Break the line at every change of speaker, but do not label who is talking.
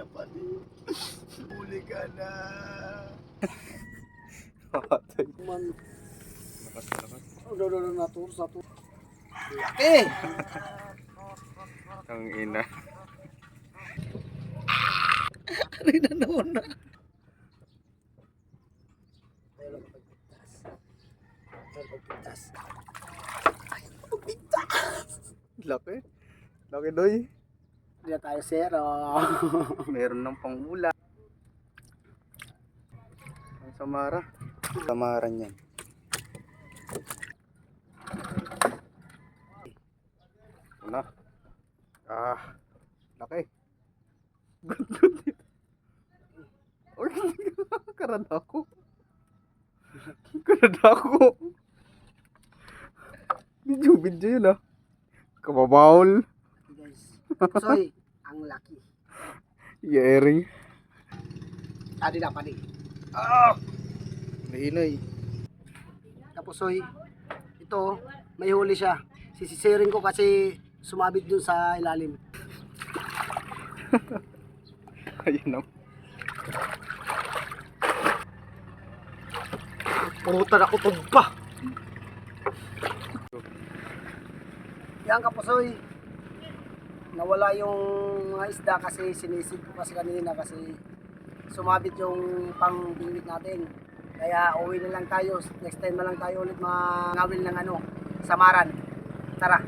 kapatid. Huli ka na. Man.
Lakas.
Naturo sa to. Laki!
Ang ina.
Aray na naman na. Ayun lang pagpintas. Pagpintas.
Laki. Laki doy.
Hindi na tayo zero.
Meron ng pang-ula. Ang samara. Samaran yan. Una. Laki. Good dito. Uy, karada ko. Video yun ah. Kababawol.
Guys, soy, ang laki.
Yering.
Tadi na pani.
Nahinay.
Tapos soy, ito, may huli siya. Sisisirin ko kasi sumabit dun sa ilalim.
Ayun na.
Purutan ako tugpa. Yan kapusoy. Nawala yung mga isda kasi sinisid ko kasi kanina kasi sumabit yung pang-bingwit natin. Kaya uwi na lang tayo. Next time na lang tayo ulit mga ngawil ng samaran. Tara.